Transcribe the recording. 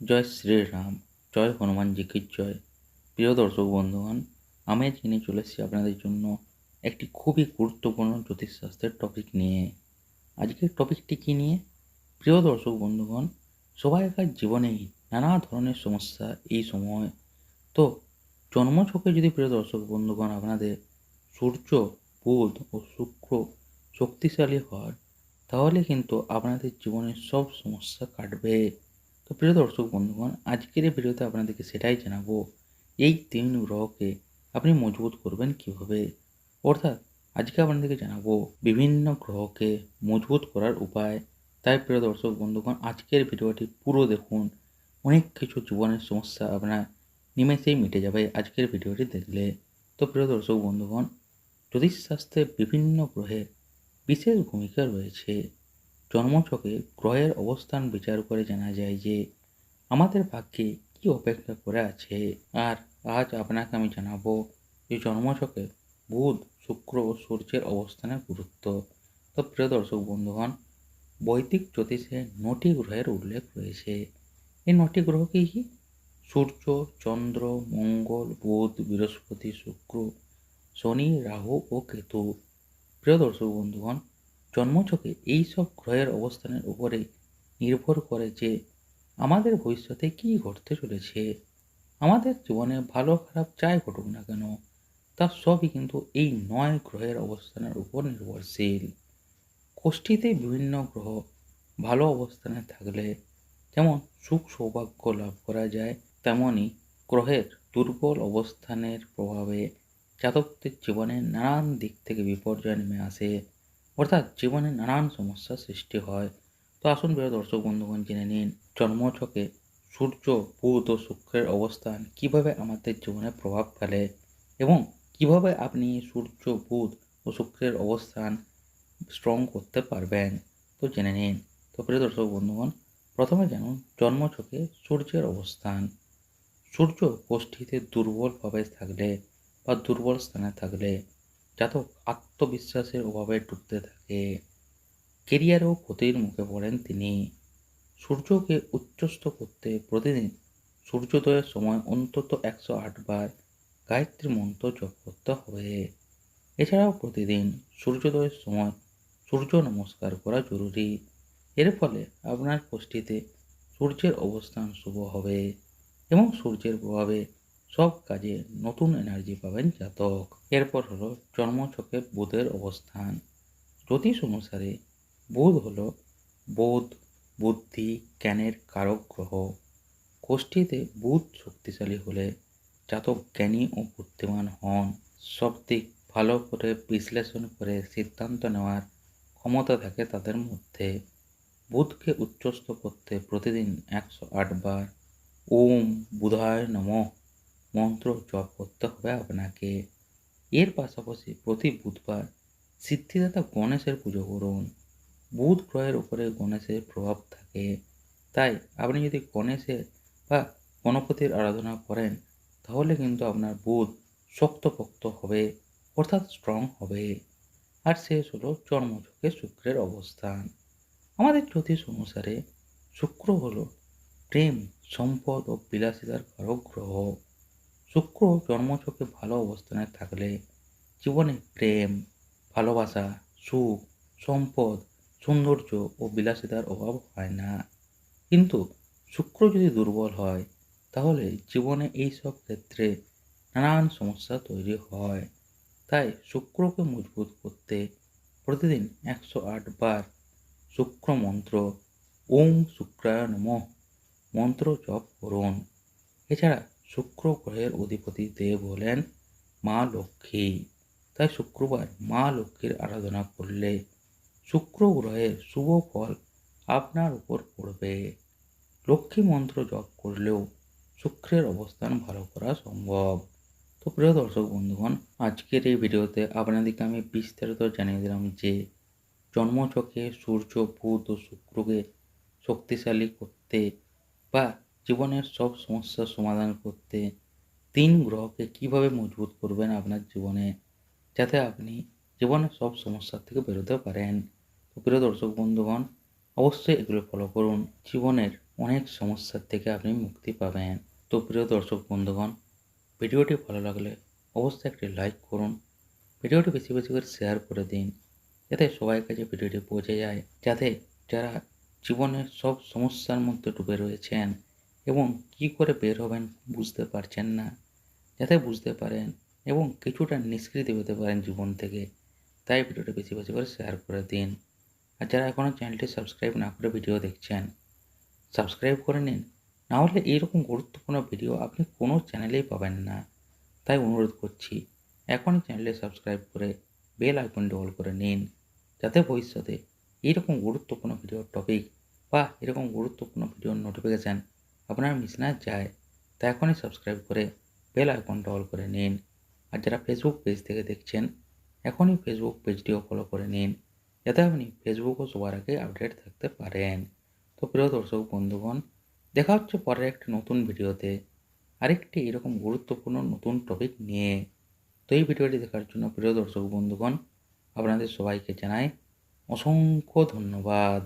জয় শ্রীরাম, জয় হনুমানজি কি জয়। প্রিয় দর্শক বন্ধুগণ, আমি আজ নিয়ে চলে এসেছি আপনাদের জন্য একটি খুবই গুরুত্বপূর্ণ জ্যোতিষশাস্ত্রের টপিক নিয়ে। আজকের টপিকটি কী নিয়ে? প্রিয় দর্শক বন্ধুগণ, সবাইকার জীবনেই নানা ধরনের সমস্যা এই সময়। তো জন্মছকে যদি প্রিয় দর্শক বন্ধুগণ আপনাদের সূর্য, বুধ ও শুক্র শক্তিশালী হয়, তাহলে কিন্তু আপনাদের জীবনের সব সমস্যা কাটবে। তো প্রিয় দর্শক বন্ধুগণ, আজকের এই ভিডিওতে আপনাদেরকে সেটাই জানাবো, এই ৩ গ্রহকে আপনি মজবুত করবেন কিভাবে। অর্থাৎ আজকে আপনাদেরকে জানাবো বিভিন্ন গ্রহকে মজবুত করার উপায়। তাই প্রিয় দর্শক বন্ধুগণ, আজকের ভিডিওটি পুরো দেখুন। অনেক কিছু জীবনের সমস্যা আপনার নিমেষেই মিটে যাবে আজকের ভিডিওটি দেখলে। তো প্রিয় দর্শক বন্ধুগণ, জ্যোতিষশাস্ত্রে বিভিন্ন গ্রহের বিশেষ ভূমিকা রয়েছে। জন্মছকে গ্রহের অবস্থান বিচার করে জানা যায় যে আমাদের ভাগ্যে কি অপেক্ষা করে আছে। আর আজ আপনাকে আমি জানাবো যে জন্মছকে বুধ, শুক্র ও সূর্যের অবস্থানের গুরুত্ব। তো প্রিয় দর্শক বন্ধুগণ, বৈদিক জ্যোতিষে ৯টি গ্রহের উল্লেখ রয়েছে। এই ৯টি গ্রহ কি কি? সূর্য, চন্দ্র, মঙ্গল, বুধ, বৃহস্পতি, শুক্র, শনি, রাহু ও কেতু। প্রিয় দর্শক বন্ধুগণ, জন্মছকে এই সব গ্রহের অবস্থানের উপরে নির্ভর করে যে আমাদের ভবিষ্যতে কী ঘটতে চলেছে। আমাদের জীবনে ভালো খারাপ যাই ঘটুক না কেন, তার সবই কিন্তু এই ৯ গ্রহের অবস্থানের উপর নির্ভরশীল। কোষ্ঠীতে বিভিন্ন গ্রহ ভালো অবস্থানে থাকলে যেমন সুখ সৌভাগ্য লাভ করা যায়, তেমনই গ্রহের দুর্বল অবস্থানের প্রভাবে জাতকদের জীবনে নানান দিক থেকে বিপর্যয় নেমে আসে, অর্থাৎ জীবনে নানান সমস্যার সৃষ্টি হয়। তো আসুন প্রিয় দর্শক বন্ধুগণ, জেনে নিন জন্মছকে সূর্য, বুধ ও শুক্রের অবস্থান কিভাবে আমাদের জীবনে প্রভাব ফেলে এবং কিভাবে আপনি সূর্য, বুধ ও শুক্রের অবস্থান স্ট্রং করতে পারবেন। তো জেনে নিন। তো প্রিয় দর্শক বন্ধুগণ, প্রথমে জানুন জন্মছকে সূর্যের অবস্থান। সূর্য কোষ্ঠীতে দুর্বলভাবে থাকলে বা দুর্বল স্থানে থাকলে জাতক আত্মবিশ্বাসের অভাবে ডুবতে থাকে, কেরিয়ারেও ক্ষতির মুখে পড়েন তিনি। সূর্যকে উচ্চস্থ করতে প্রতিদিন সূর্যোদয়ের সময় অন্তত ১০৮ বার গায়ত্রী মন্ত্র জপ করতে হবে। এছাড়াও প্রতিদিন সূর্যোদয়ের সময় সূর্য নমস্কার করা জরুরি। এর ফলে আপনার কোষ্ঠীতে সূর্যের অবস্থান শুভ হবে এবং সূর্যের প্রভাবে সব কাজে নতুন এনার্জি পাবেন জাতক। এরপর হলো জন্মছকে বুধের অবস্থান। জ্যোতিষ অনুসারে বুধ হলো বোধ, বুদ্ধি, জ্ঞানের কারক গ্রহ। কোষ্ঠীতে বুধ শক্তিশালী হলে জাতক জ্ঞানী ও বুদ্ধিমান হন। সব দিক ভালো করে বিশ্লেষণ করে সিদ্ধান্ত নেওয়ার ক্ষমতা থাকে তাদের মধ্যে। বুধকে উচ্চস্থ করতে প্রতিদিন ১০৮ বার ওম বুধায় নমঃ মন্ত্র জপ করতে হবে আপনাকে। এর পাশাপাশি প্রতি বুধবার সিদ্ধিদাতা গণেশের পুজো করুন। বুধ গ্রহের উপরে গণেশের প্রভাব থাকে, তাই আপনি যদি গণেশের বা গণপতির আরাধনা করেন, তাহলে কিন্তু আপনার বুধ শক্তপোক্ত হবে, অর্থাৎ স্ট্রং হবে। আর শেষ হলো জন্মছকে শুক্রের অবস্থান। আমাদের জ্যোতিষ অনুসারে শুক্র হলো প্রেম, সম্পদ ও বিলাসিতার কারক গ্রহ। শুক্র জন্মছকে ভালো অবস্থানে থাকলে জীবনে প্রেম, ভালোবাসা, সুখ, সম্পদ, সৌন্দর্য ও বিলাসিতার অভাব হয় না। কিন্তু শুক্র যদি দুর্বল হয়, তাহলে জীবনে এই সব ক্ষেত্রে নানান সমস্যা তৈরি হয়। তাই শুক্রকে মজবুত করতে প্রতিদিন ১০৮ বার শুক্র মন্ত্র ওম শুক্রায় নমঃ মন্ত্র জপ করুন। এছাড়া শুক্র গ্রহের অধিপতি দেব হলেন মা লক্ষ্মী। তাই শুক্রবার মা লক্ষ্মীর আরাধনা করলে শুক্র গ্রহের শুভ ফল আপনার উপর পড়বে। লক্ষ্মী মন্ত্র জপ করলেও শুক্রের অবস্থান ভালো করা সম্ভব। তো প্রিয় দর্শক বন্ধুগণ, আজকের এই ভিডিওতে আপনাদেরকে আমি বিস্তারিত জানিয়ে দিলাম যে জন্মছকে সূর্য, বুধ ও শুক্রকে শক্তিশালী করতে বা জীবনের সব সমস্যার সমাধান করতে ৩ গ্রহকে কিভাবে মজবুত করবেন আপনার জীবনে, যাতে আপনি জীবনের সব সমস্যার থেকে বেরোতে পারেন। তো প্রিয় দর্শক বন্ধুগণ, অবশ্যই এগুলো ফলো করুন। জীবনের অনেক সমস্যার থেকে আপনি মুক্তি পাবেন। তো প্রিয় দর্শক বন্ধুগণ, ভিডিওটি ভালো লাগলে অবশ্যই একটি লাইক করুন। ভিডিওটি বেশি বেশি করে শেয়ার করে দিন, যাতে সবার কাছে ভিডিওটি পৌঁছে যায়, যাতে যারা জীবনের সব সমস্যার মধ্যে ডুবে রয়েছেন এবং কী করে বের হবেন বুঝতে পারছেন না, যাতে বুঝতে পারেন এবং কিছুটা নিষ্কৃতি পেতে পারেন জীবন থেকে। তাই ভিডিওটি বেশি বেশি করে শেয়ার করে দিন। আর যারা এখনও চ্যানেলটি সাবস্ক্রাইব না করে ভিডিও দেখছেন, সাবস্ক্রাইব করে নিন। না হলে এইরকম গুরুত্বপূর্ণ ভিডিও আপনি কোনো চ্যানেলেই পাবেন না। তাই অনুরোধ করছি, এখনই চ্যানেলে সাবস্ক্রাইব করে বেল আইকনটি অল করে নিন, যাতে ভবিষ্যতে এইরকম গুরুত্বপূর্ণ ভিডিওর টপিক বা এরকম গুরুত্বপূর্ণ ভিডিওর নোটিফিকেশান আপনার মিস না যায়। তাই এখনই সাবস্ক্রাইব করে বেল আইকনটা অল করে নিন। আর যারা ফেসবুক পেজ থেকে দেখছেন, এখনই ফেসবুক পেজটিও ফলো করে নিন, যাতে আপনি ফেসবুকও সবার আগে আপডেট থাকতে পারেন। তো প্রিয় দর্শক বন্ধুগণ, দেখা হচ্ছে পরের একটি নতুন ভিডিওতে আরেকটি এরকম গুরুত্বপূর্ণ নতুন টপিক নিয়ে। তো এই ভিডিওটি দেখার জন্য প্রিয় দর্শক বন্ধুগণ, আপনাদের সবাইকে জানাই অসংখ্য ধন্যবাদ।